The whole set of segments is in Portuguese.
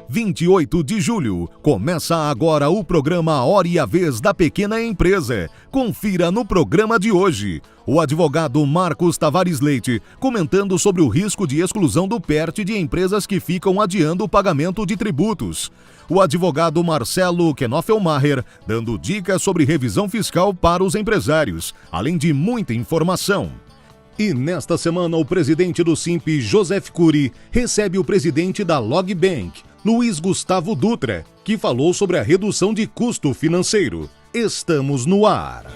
28 de julho, começa agora o programa Hora e a Vez da Pequena Empresa. Confira no programa de hoje. O advogado Marcos Tavares Leite comentando sobre o risco de exclusão do PERT de empresas que ficam adiando o pagamento de tributos. O advogado Marcelo Knoffelmacher dando dicas sobre revisão fiscal para os empresários, além de muita informação. E nesta semana, o presidente do Simp, Joseph Cury, recebe o presidente da Logbank, Luiz Gustavo Dutra, que falou sobre a redução de custo financeiro. Estamos no ar.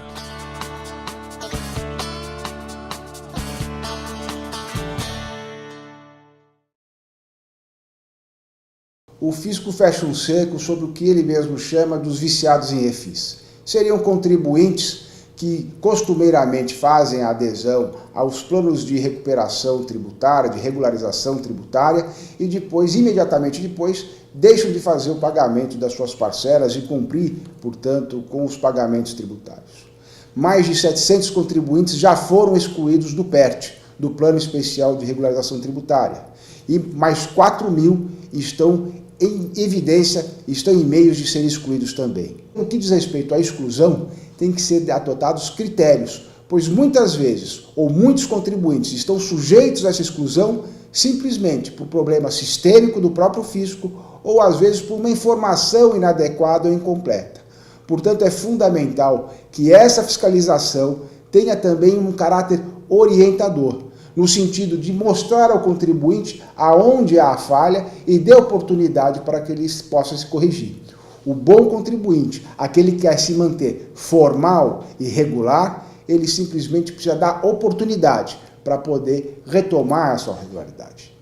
O fisco fecha um cerco sobre o que ele mesmo chama dos viciados em refis. Seriam contribuintes que costumeiramente fazem a adesão aos planos de recuperação tributária, de regularização tributária e depois, imediatamente depois, deixam de fazer o pagamento das suas parcelas e cumprir, portanto, com os pagamentos tributários. Mais de 700 contribuintes já foram excluídos do PERT, do Plano Especial de Regularização Tributária, e mais 4.000 estão em evidência, estão em meios de serem excluídos também. No que diz respeito à exclusão, tem que ser adotados critérios, pois muitas vezes, ou muitos contribuintes estão sujeitos a essa exclusão simplesmente por problema sistêmico do próprio fisco ou às vezes por uma informação inadequada ou incompleta. Portanto, é fundamental que essa fiscalização tenha também um caráter orientador, no sentido de mostrar ao contribuinte aonde há a falha e dê oportunidade para que ele possa se corrigir. O bom contribuinte, aquele que quer se manter formal e regular, ele simplesmente precisa dar oportunidade para poder retomar a sua regularidade.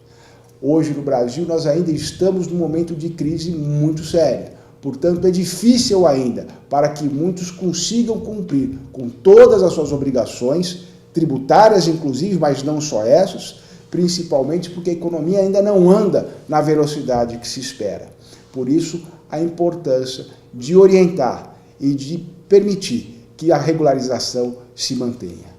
Hoje no Brasil nós ainda estamos num momento de crise muito séria. Portanto, é difícil ainda para que muitos consigam cumprir com todas as suas obrigações, tributárias inclusive, mas não só essas, principalmente porque a economia ainda não anda na velocidade que se espera. Por isso, a importância de orientar e de permitir que a regularização se mantenha.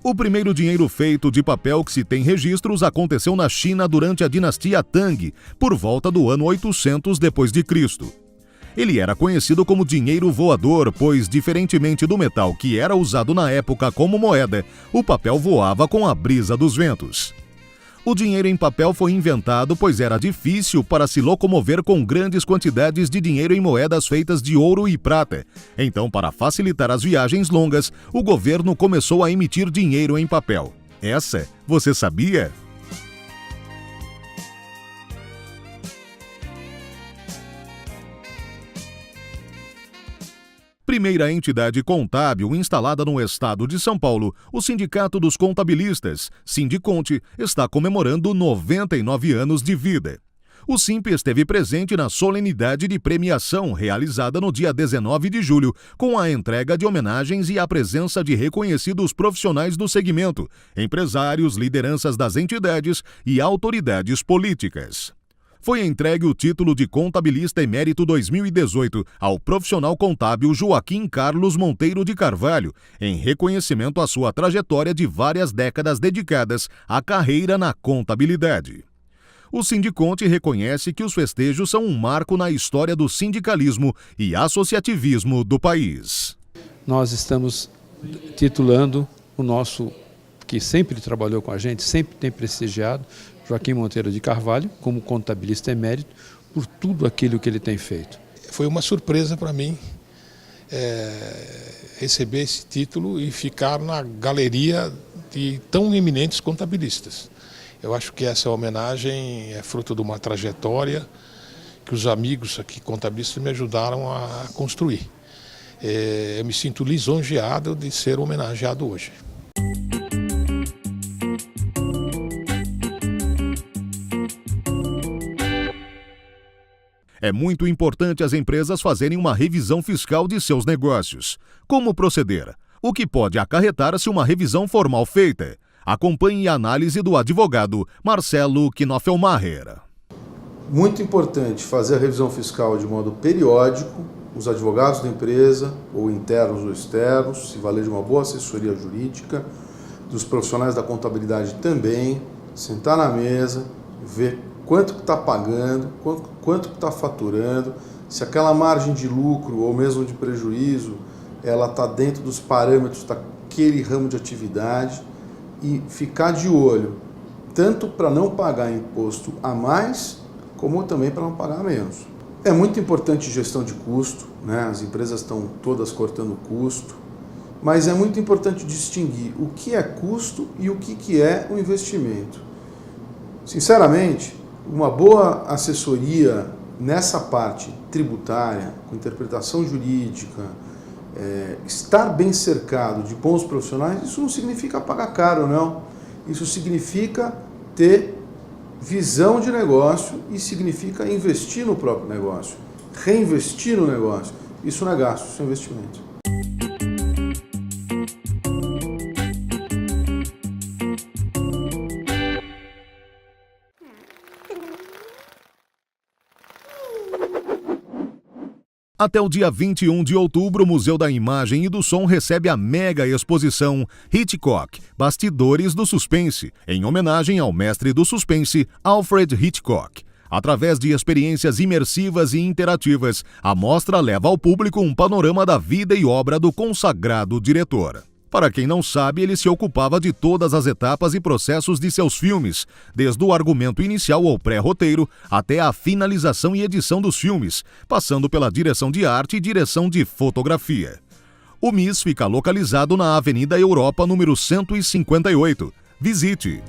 O primeiro dinheiro feito de papel que se tem registros aconteceu na China durante a dinastia Tang, por volta do ano 800 d.C. Ele era conhecido como dinheiro voador, pois, diferentemente do metal que era usado na época como moeda, o papel voava com a brisa dos ventos. O dinheiro em papel foi inventado pois era difícil para se locomover com grandes quantidades de dinheiro em moedas feitas de ouro e prata. Então, para facilitar as viagens longas, o governo começou a emitir dinheiro em papel. Essa, você sabia? Primeira entidade contábil instalada no estado de São Paulo, o Sindicato dos Contabilistas, Sindiconte, está comemorando 99 anos de vida. O SIMP esteve presente na solenidade de premiação realizada no dia 19 de julho, com a entrega de homenagens e a presença de reconhecidos profissionais do segmento, empresários, lideranças das entidades e autoridades políticas. Foi entregue o título de Contabilista Emérito 2018 ao profissional contábil Joaquim Carlos Monteiro de Carvalho, em reconhecimento à sua trajetória de várias décadas dedicadas à carreira na contabilidade. O Sindiconte reconhece que os festejos são um marco na história do sindicalismo e associativismo do país. Nós estamos titulando o nosso, que sempre trabalhou com a gente, sempre tem prestigiado, Joaquim Monteiro de Carvalho, como contabilista emérito, por tudo aquilo que ele tem feito. Foi uma surpresa para mim receber esse título e ficar na galeria de tão eminentes contabilistas. Eu acho que essa homenagem é fruto de uma trajetória que os amigos aqui contabilistas me ajudaram a construir. Eu me sinto lisonjeado de ser homenageado hoje. É muito importante as empresas fazerem uma revisão fiscal de seus negócios. Como proceder? o que pode acarretar se uma revisão formal feita. Acompanhe a análise do advogado Marcelo Knoffelmacher. Muito importante fazer a revisão fiscal de modo periódico, os advogados da empresa, ou internos ou externos, se valer de uma boa assessoria jurídica, dos profissionais da contabilidade também, sentar na mesa, ver quanto que está pagando, quanto que está faturando, se aquela margem de lucro ou mesmo de prejuízo, ela está dentro dos parâmetros daquele ramo de atividade e ficar de olho, tanto para não pagar imposto a mais, como também para não pagar a menos. É muito importante gestão de custo, né? As empresas estão todas cortando custo, mas é muito importante distinguir o que é custo e o que é um investimento. Sinceramente, uma boa assessoria nessa parte tributária, com interpretação jurídica, estar bem cercado de bons profissionais, isso não significa pagar caro, não. Isso significa ter visão de negócio e significa investir no próprio negócio, reinvestir no negócio. Isso não é gasto, isso é investimento. Até o dia 21 de outubro, o Museu da Imagem e do Som recebe a mega exposição Hitchcock, Bastidores do Suspense, em homenagem ao mestre do suspense Alfred Hitchcock. Através de experiências imersivas e interativas, a mostra leva ao público um panorama da vida e obra do consagrado diretor. Para quem não sabe, ele se ocupava de todas as etapas e processos de seus filmes, desde o argumento inicial ao pré-roteiro até a finalização e edição dos filmes, passando pela direção de arte e direção de fotografia. O MIS fica localizado na Avenida Europa, número 158. Visite!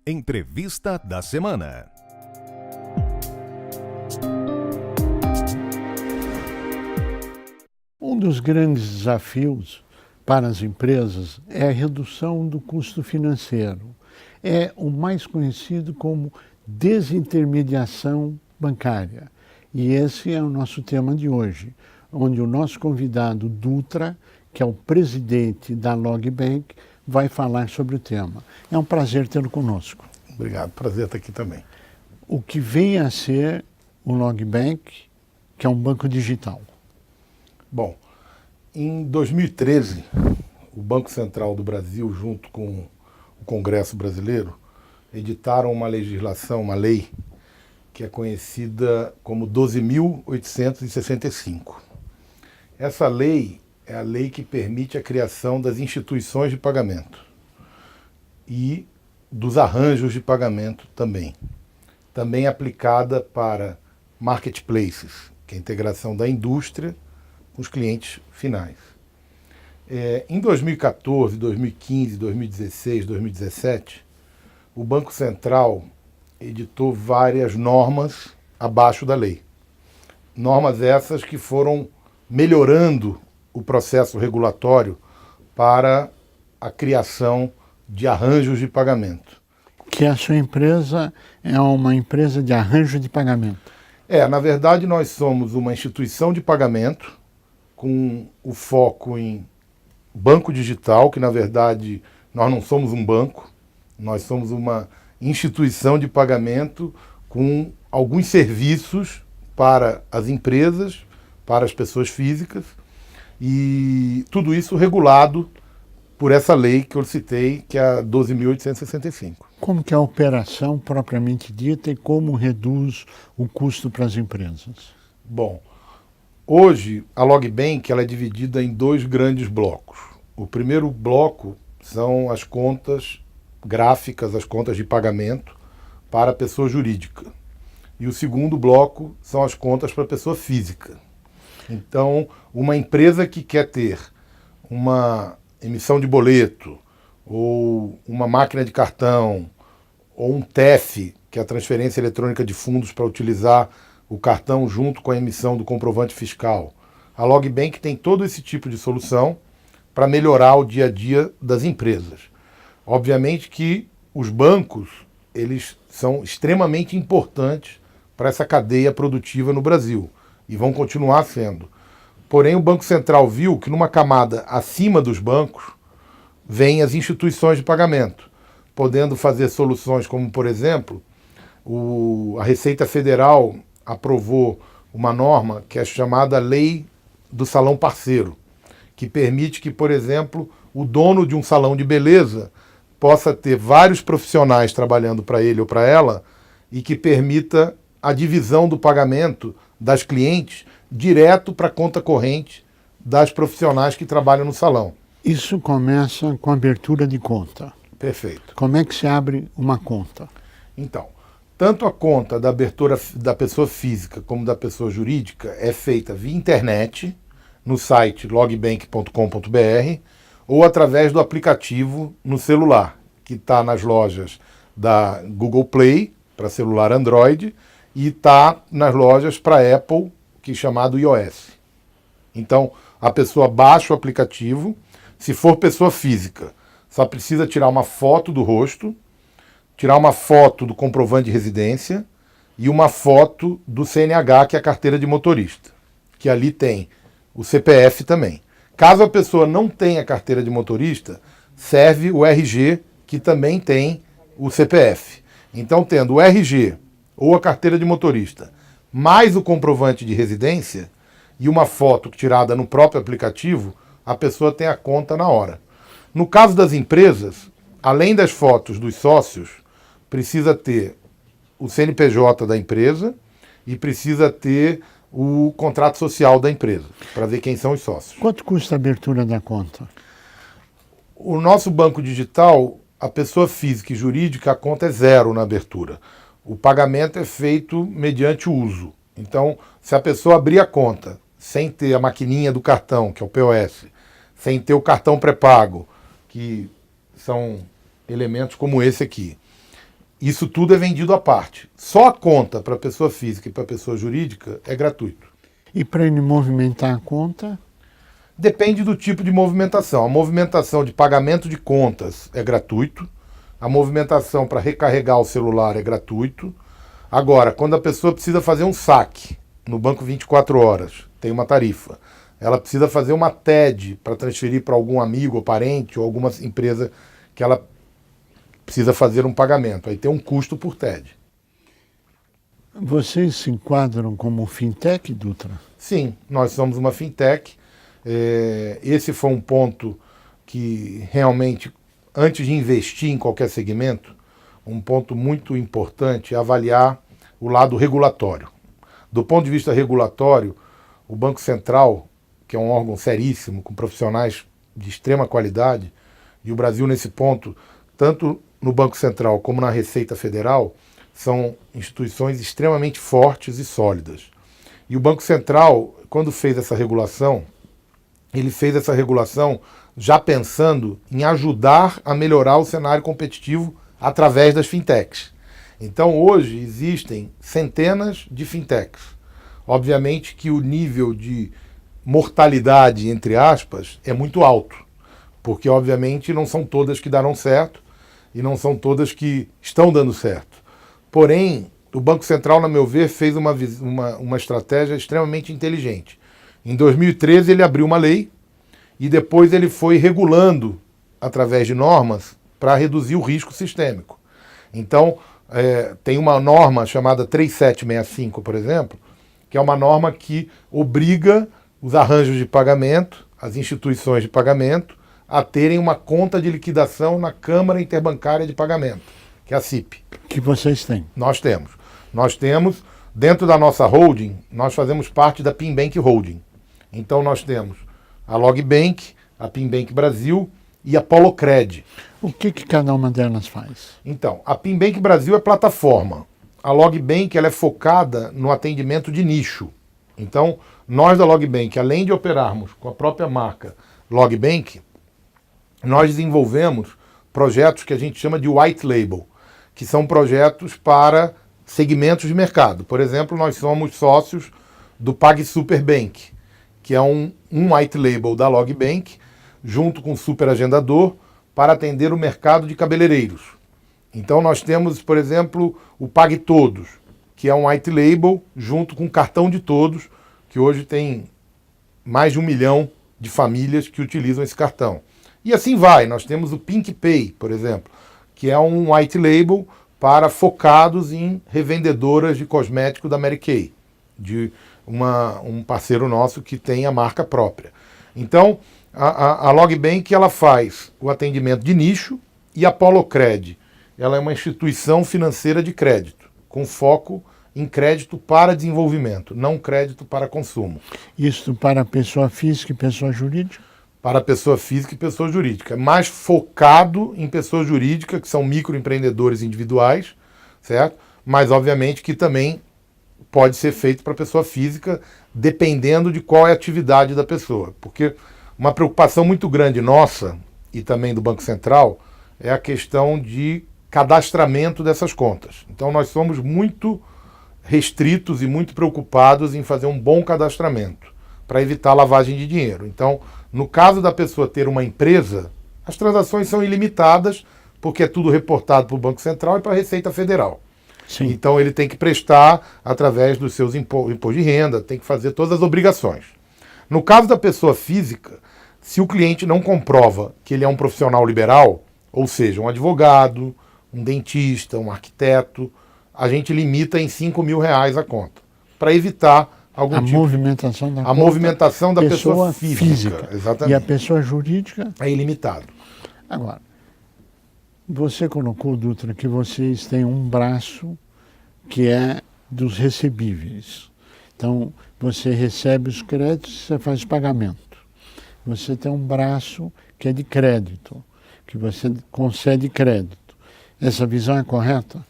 Entrevista da semana. Um dos grandes desafios para as empresas é a redução do custo financeiro. É o mais conhecido como desintermediação bancária. E esse é o nosso tema de hoje, onde o nosso convidado Dutra, que é o presidente da Logbank, vai falar sobre o tema. É um prazer tê-lo conosco. Obrigado, prazer estar aqui também. O que vem a ser o Logbank, que é um banco digital? Bom, em 2013, o Banco Central do Brasil, junto com o Congresso Brasileiro, editaram uma legislação, uma lei, que é conhecida como 12.865. Essa lei é a lei que permite a criação das instituições de pagamento e dos arranjos de pagamento também. Também aplicada para marketplaces, que é a integração da indústria com os clientes finais. Em 2014, 2015, 2016, 2017, o Banco Central editou várias normas abaixo da lei. Normas essas que foram melhorando o processo regulatório para a criação de arranjos de pagamento. Que a sua empresa é uma empresa de arranjo de pagamento. Na verdade, nós somos uma instituição de pagamento com o foco em banco digital, que na verdade nós não somos um banco, nós somos uma instituição de pagamento com alguns serviços para as empresas, para as pessoas físicas, e tudo isso regulado por essa lei que eu citei, que é a 12.865. Como que é a operação propriamente dita e como reduz o custo para as empresas? Bom, hoje a Logbank ela é dividida em dois grandes blocos. O primeiro bloco são as contas gráficas, as contas de pagamento para a pessoa jurídica. E o segundo bloco são as contas para a pessoa física. Então, uma empresa que quer ter uma emissão de boleto, ou uma máquina de cartão, ou um TEF, que é a transferência eletrônica de fundos para utilizar o cartão junto com a emissão do comprovante fiscal. A Logbank tem todo esse tipo de solução para melhorar o dia a dia das empresas. Obviamente que os bancos, eles são extremamente importantes para essa cadeia produtiva no Brasil e vão continuar sendo. Porém, o Banco Central viu que numa camada acima dos bancos vêm as instituições de pagamento, podendo fazer soluções como, por exemplo, a Receita Federal aprovou uma norma que é chamada Lei do Salão Parceiro, que permite que, por exemplo, o dono de um salão de beleza possa ter vários profissionais trabalhando para ele ou para ela e que permita a divisão do pagamento das clientes direto para a conta corrente das profissionais que trabalham no salão. Isso começa com a abertura de conta. Perfeito. Como é que se abre uma conta? Então, tanto a conta da abertura da pessoa física como da pessoa jurídica é feita via internet, no site logbank.com.br ou através do aplicativo no celular, que está nas lojas da Google Play, para celular Android, e está nas lojas para Apple, que é chamado iOS. Então, a pessoa baixa o aplicativo. Se for pessoa física, só precisa tirar uma foto do rosto, tirar uma foto do comprovante de residência e uma foto do CNH, que é a carteira de motorista, que ali tem o CPF também. Caso a pessoa não tenha carteira de motorista, serve o RG, que também tem o CPF. Então, tendo o RG ou a carteira de motorista, mais o comprovante de residência e uma foto tirada no próprio aplicativo, a pessoa tem a conta na hora. No caso das empresas, além das fotos dos sócios, precisa ter o CNPJ da empresa e precisa ter o contrato social da empresa, para ver quem são os sócios. Quanto custa a abertura da conta? O nosso banco digital, a pessoa física e jurídica, a conta é zero na abertura. O pagamento é feito mediante uso. Então, se a pessoa abrir a conta sem ter a maquininha do cartão, que é o POS, sem ter o cartão pré-pago, que são elementos como esse aqui, isso tudo é vendido à parte. Só a conta para pessoa física e para pessoa jurídica é gratuito. E para ele movimentar a conta? Depende do tipo de movimentação. A movimentação de pagamento de contas é gratuito. A movimentação para recarregar o celular é gratuito. Agora, quando a pessoa precisa fazer um saque no banco 24 horas, tem uma tarifa. Ela precisa fazer uma TED para transferir para algum amigo ou parente ou alguma empresa que ela precisa fazer um pagamento. Aí tem um custo por TED. Vocês se enquadram como fintech, Dutra? Sim, nós somos uma fintech. Esse foi um ponto que realmente, antes de investir em qualquer segmento, um ponto muito importante é avaliar o lado regulatório. Do ponto de vista regulatório, o Banco Central, que é um órgão seríssimo, com profissionais de extrema qualidade, e o Brasil nesse ponto, tanto no Banco Central como na Receita Federal, são instituições extremamente fortes e sólidas. E o Banco Central, quando fez essa regulação, ele fez essa regulação já pensando em ajudar a melhorar o cenário competitivo através das fintechs. Então, hoje, existem centenas de fintechs. Obviamente que o nível de mortalidade, entre aspas, é muito alto, porque, obviamente, não são todas que darão certo e não são todas que estão dando certo. Porém, o Banco Central, na meu ver, fez uma estratégia extremamente inteligente. Em 2013, ele abriu uma lei e depois ele foi regulando, através de normas, para reduzir o risco sistêmico. Então, tem uma norma chamada 3765, por exemplo, que é uma norma que obriga os arranjos de pagamento, as instituições de pagamento, a terem uma conta de liquidação na Câmara Interbancária de Pagamento, que é a CIP. Que vocês têm? Nós temos. Nós temos, dentro da nossa holding, nós fazemos parte da PinBank Holding. Então nós temos a Logbank, a PinBank Brasil e a Polocred. O que cada uma delas faz? Então, a PinBank Brasil é plataforma. A Logbank ela é focada no atendimento de nicho. Então, nós da Logbank, além de operarmos com a própria marca Logbank, nós desenvolvemos projetos que a gente chama de white label, que são projetos para segmentos de mercado. Por exemplo, nós somos sócios do PagSuper Bank, que é um white label da Logbank, junto com o Super Agendador, para atender o mercado de cabeleireiros. Então nós temos, por exemplo, o Pague Todos, que é um white label junto com o Cartão de Todos, que hoje tem mais de 1 milhão de famílias que utilizam esse cartão. E assim vai, nós temos o Pink Pay, por exemplo, que é um white label para focados em revendedoras de cosmético da Mary Kay, de um parceiro nosso que tem a marca própria. Então, a Logbank ela faz o atendimento de nicho e a Polocred, ela é uma instituição financeira de crédito, com foco em crédito para desenvolvimento, não crédito para consumo. Isso para pessoa física e pessoa jurídica? Para pessoa física e pessoa jurídica. Mais focado em pessoa jurídica, que são microempreendedores individuais, certo? Mas, obviamente, que também pode ser feito para pessoa física, dependendo de qual é a atividade da pessoa. Porque uma preocupação muito grande nossa, e também do Banco Central, é a questão de cadastramento dessas contas. Então, nós somos muito restritos e muito preocupados em fazer um bom cadastramento, para evitar lavagem de dinheiro. Então, no caso da pessoa ter uma empresa, as transações são ilimitadas, porque é tudo reportado para o Banco Central e para a Receita Federal. Sim. Então ele tem que prestar através dos seus imposto de renda, tem que fazer todas as obrigações. No caso da pessoa física, se o cliente não comprova que ele é um profissional liberal, ou seja, um advogado, um dentista, um arquiteto, a gente limita em R$5.000 a conta, para evitar algum tipo movimentação da a movimentação da pessoa física. Exatamente. E a pessoa jurídica é ilimitado. Agora, você colocou, Dutra, que vocês têm um braço que é dos recebíveis. Então, você recebe os créditos e você faz pagamento. Você tem um braço que é de crédito, que você concede crédito. Essa visão é correta?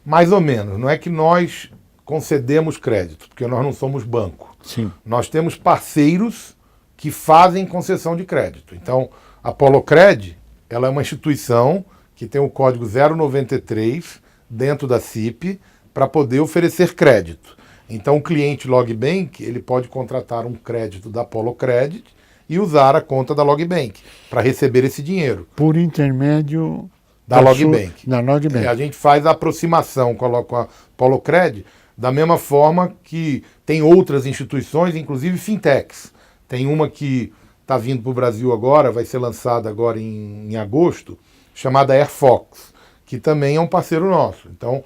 Mais ou menos. Não é que nós concedemos crédito, porque nós não somos banco. Sim. Nós temos parceiros que fazem concessão de crédito. Então, a Polocred, ela é uma instituição que tem o código 093 dentro da CIP para poder oferecer crédito. Então, o cliente Logbank, ele pode contratar um crédito da Polocred e usar a conta da Logbank para receber esse dinheiro. Por intermédio da Logbank. Da Logbank. A gente faz a aproximação, coloca a Polocred, da mesma forma que tem outras instituições, inclusive fintechs. Tem uma que está vindo para o Brasil agora, vai ser lançada agora em agosto, chamada AirFox, que também é um parceiro nosso. Então,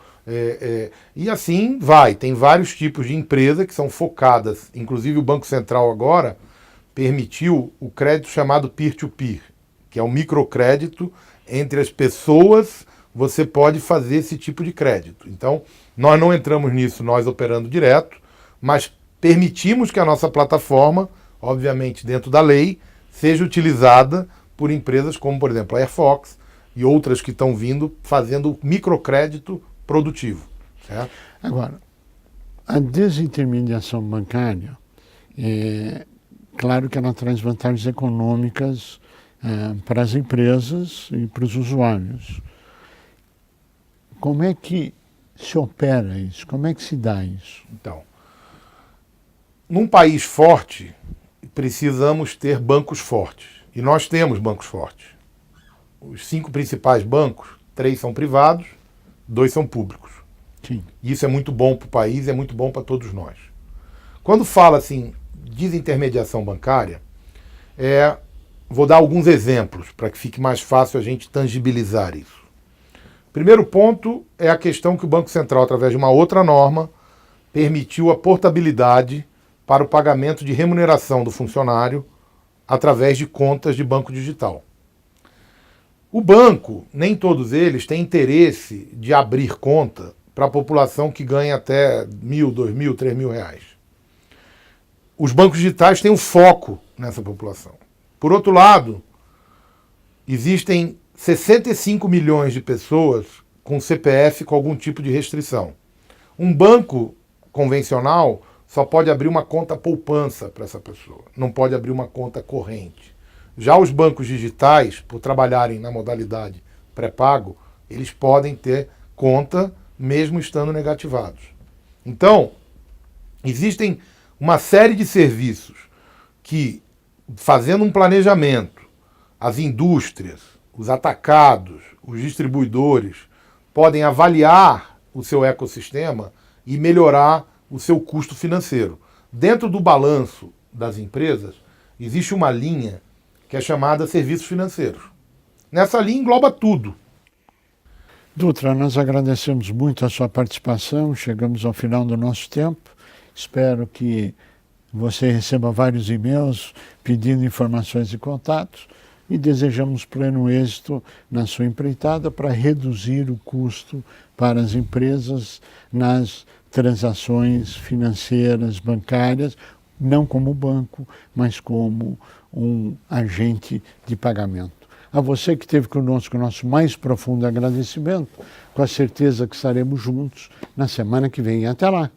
e assim vai. Tem vários tipos de empresa que são focadas, inclusive o Banco Central agora permitiu o crédito chamado peer-to-peer, que é um microcrédito entre as pessoas, você pode fazer esse tipo de crédito. Então, nós não entramos nisso, nós operando direto, mas permitimos que a nossa plataforma, obviamente dentro da lei, seja utilizada por empresas como, por exemplo, a AirFox e outras que estão vindo fazendo microcrédito produtivo. Certo? Agora, a desintermediação bancária, claro que ela traz vantagens econômicas para as empresas e para os usuários. Como é que se opera isso? Como é que se dá isso? Então, num país forte, precisamos ter bancos fortes. E nós temos bancos fortes. Os 5 principais bancos, 3 são privados, 2 são públicos. Sim. Isso é muito bom para o país, é muito bom para todos nós. Quando fala assim, desintermediação bancária, vou dar alguns exemplos para que fique mais fácil a gente tangibilizar isso. Primeiro ponto é a questão que o Banco Central, através de uma outra norma, permitiu a portabilidade para o pagamento de remuneração do funcionário através de contas de banco digital. O banco, nem todos eles, têm interesse de abrir conta para a população que ganha até R$1.000, R$2.000, R$3.000. Os bancos digitais têm um foco nessa população. Por outro lado, existem 65 milhões de pessoas com CPF com algum tipo de restrição. Um banco convencional só pode abrir uma conta poupança para essa pessoa, não pode abrir uma conta corrente. Já os bancos digitais, por trabalharem na modalidade pré-pago, eles podem ter conta mesmo estando negativados. Então, existem uma série de serviços que, fazendo um planejamento, as indústrias, os atacados, os distribuidores, podem avaliar o seu ecossistema e melhorar o seu custo financeiro. Dentro do balanço das empresas, existe uma linha que é chamada serviços financeiros. Nessa linha engloba tudo. Dutra, nós agradecemos muito a sua participação, chegamos ao final do nosso tempo. Espero que você receba vários e-mails pedindo informações e contatos e desejamos pleno êxito na sua empreitada para reduzir o custo para as empresas nas transações financeiras, bancárias, não como banco, mas como um agente de pagamento. A você que esteve conosco, nosso mais profundo agradecimento, com a certeza que estaremos juntos na semana que vem. Até lá!